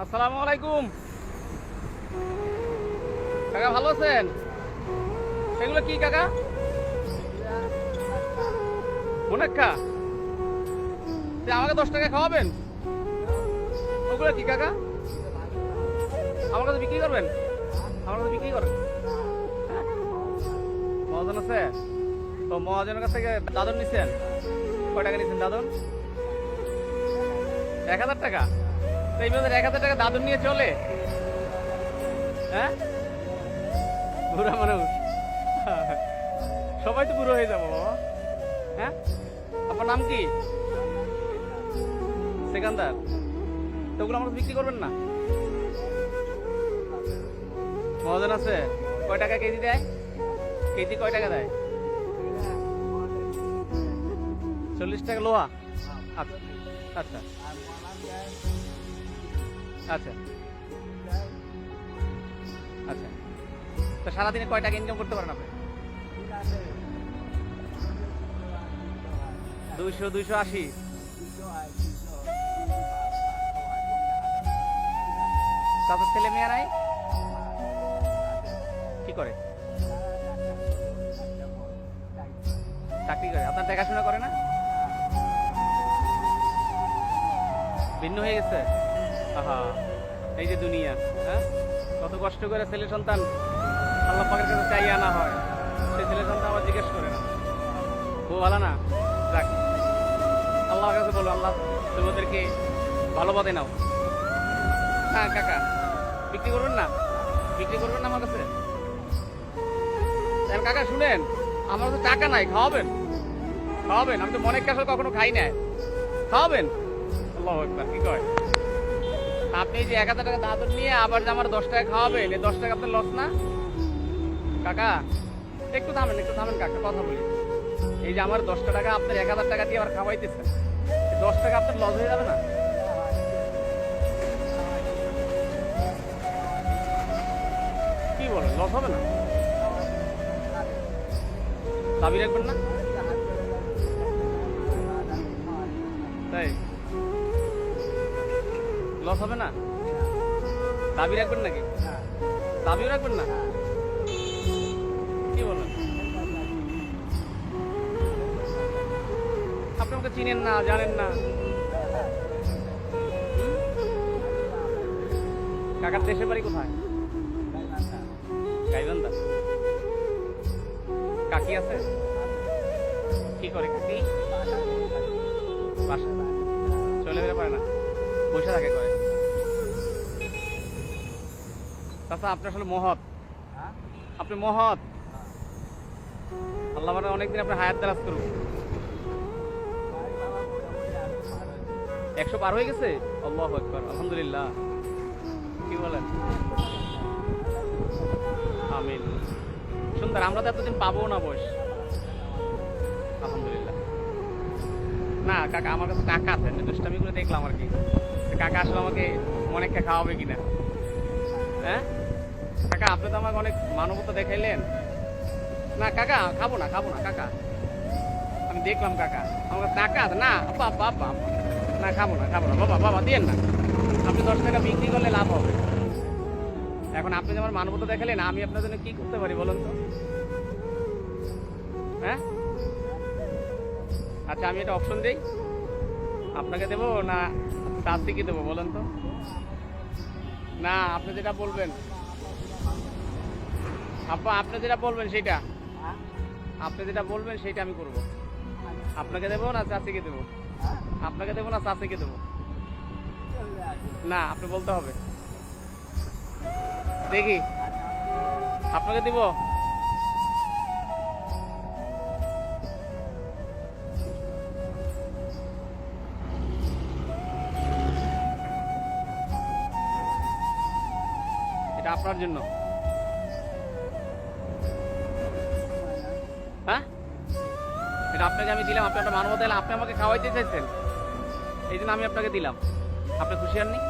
আসসালামু আলাইকুম কাকা, ভালো আছেন? সেগুলো কি কাকা? মুনাক্কা, আমাকে 10 টাকা খাওয়াবেন? ওগুলো কি কাকা? আমার কাছে বিক্রি করবেন? আমার কাছে বিক্রি করেন? মহাজন আছে তো, মহাজনের কাছ থেকে দাদন নিচ্ছেন? কয় টাকা নিচ্ছেন দাদন? 1000 টাকা? তো এই মধ্যে 1000 টাকা দাদন নিয়ে চলে? হ্যাঁ, বুড়া মানুষ সবাই তো বুড়ো হয়ে যাবো বাবা। হ্যাঁ, আপনার নাম কি? সেকান্দার। তো ওগুলো আমরা বিক্রি করবেন না? মহাজন আছে? কয় টাকা কেজি দেয়? কেজি কয় টাকা দেয়? 40 টাকা লোহা? আচ্ছা আচ্ছা আচ্ছা আচ্ছা। তো সারাদিনে কয় টাকা ইনকাম করতে পারেন আপনি? 200-280? তারপর ছেলে মেয়ে নাই? কি করে? চাকরি করে? আপনার দেখাশোনা করে না? ভিন্ন হয়ে গেছে? আহা, এই যে দুনিয়া। হ্যাঁ, কত কষ্ট করে ছেলে সন্তান আল্লাহ পাকের কাছে চাইয়ে আনা হয়, সেই ছেলে সন্তান আবার জিজ্ঞেস করে না। খুব ভালো না? যাক, আল্লাহর কাছে বলো, আল্লাহ তোমাদেরকে ভালো পথে নাও। হ্যাঁ কাকা, বিক্রি করবেন না? বিক্রি করবেন না আমার কাছে? কাকা শুনেন, আমার কাছে টাকা নাই, খাওয়াবেন? খাওয়াবেন? আমি তো মনে কাছে কখনো খাই না, খাওয়াবেন? আল্লাহু আকবার, কি কয়? আপনি যে 1000 টাকা দাদন নিয়ে আবার যে আমার 10 টাকা খাওয়াবেন, এই 10 টাকা আপনার লস না কাকা? একটু থামেন, একটু থামেন কাকা, কথা বলি। এই যে আমার 10 টাকা আপনার 1000 টাকা দিয়ে আবার খাওয়াইতেছেন, 10 টাকা আপনার লস হয়ে যাবে না? কি বলেন, লস হবে না? দাবি রাখবেন না? তাই লস হবে না? দাবি রাখবেন নাকি? দাবিও রাখবেন না? কি বলেন? আপনি আমাকে চিনেন না, জানেন না। কাকার দেশের বাড়ি কোথায়? গাইবান্ধা। কাকি আছে? কি করে কাকি? বাসা চলে বেরো পারে না, বসে থাকে করে। তাছাড়া আপনি আসলে মহৎ, আপনি মহৎ। আল্লাহ মানে অনেকদিন আপনার হায়াত দারাজ করুক। 100 পার হয়ে গেছে? আল্লাহু আকবার, আলহামদুলিল্লাহ। কি বলেন? আমিন। সুন্দর, আমরা তো এতদিন পাবো না বয়স। আলহামদুলিল্লাহ। না কাকা, আমার কাছে টাকা আছে, দুষ্টামি করে দেখলাম আর কি। কাকা আসলে আমাকে অনেক খাওয়াবে কিনা। হ্যাঁ কাকা, আপনি তো আমাকে অনেক মানবতা দেখাইলেন। না কাকা, খাবো না, খাবো না কাকা। আমি দেখলাম কাকা, আমার কাছে টাকা আছে না। বাবা বাবা, না খাবো না, খাবো না বাবা, বাবা দিয়েন না। আপনি 10 টাকা বিক্রি করলে লাভ হবে। এখন আপনি যে আমার মানবতা দেখালেন, আমি আপনার জন্য কি করতে পারি বলুন তো? হ্যাঁ আচ্ছা, আমি এটা অপশন দিই, আপনাকে দেবো না চাষিকে দেবো বলেন তো? না, আপনি যেটা বলবেন, আপা আপনি যেটা বলবেন সেটা, আপনি যেটা বলবেন সেটা আমি করব। আপনাকে দেবো না চাষিকে দেবো? আপনাকে দেবো না চাষিকে দেবো? না, আপনি বলতে হবে। দেখি, আপনাকে দিব? এটা আপনার জন্য। হ্যাঁ, এটা আপনাকে আমি দিলাম, আপনি একটা মানবতা এলাম, আপনি আমাকে খাওয়াইতে চাইছেন, এই জন্য আমি আপনাকে দিলাম। আপনি খুশি হননি?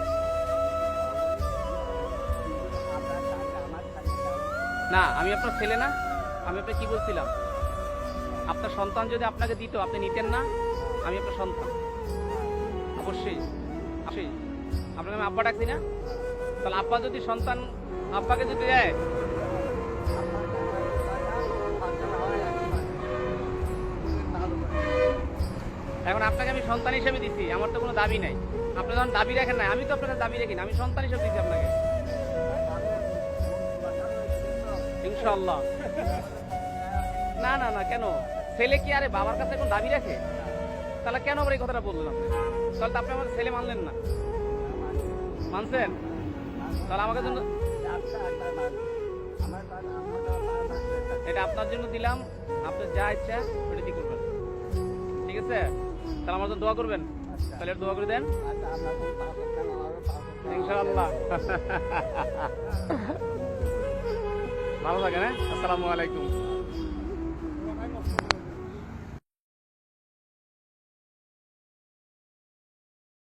না, আমি আপনার ছেলে না? আমি আপনাকে কি বলছিলাম? আপনার সন্তান যদি আপনাকে দিত, আপনি নিতেন না? আমি আপনার সন্তান, অবশ্যই অবশ্যই। আপনাকে আমি আব্বা ডাকছি না? তাহলে আব্বা যদি সন্তান আব্বাকে যদি দেয়, এখন আপনাকে আমি সন্তান হিসেবে দিছি, আমার তো কোনো দাবি নাই। আপনি যখন দাবি রাখেন না, আমি তো আপনার কাছে দাবি রাখি না, আমি সন্তান হিসেবে দিছি আপনাকে, ইনশাআল্লাহ। না না না, কেন ছেলে কি আরে বাবার কাছে এখন দাবি রাখে? তাহলে কেন আবার এই কথাটা বললেন আপনি? তাহলে তো আপনি আমার ছেলে মানলেন না। মানছেন? তাহলে আমাকে জন্য এটা আপনার জন্য দিলাম, আপনার যা ইচ্ছা ওটা দিয়ে করবেন, ঠিক আছে? তাহলে আমার জন্য দোয়া করবেন, তাহলে একটু দোয়া করে দেন ইনশাআল্লাহ। ভালো থাকেন, হ্যাঁ? আসসালামু আলাইকুম।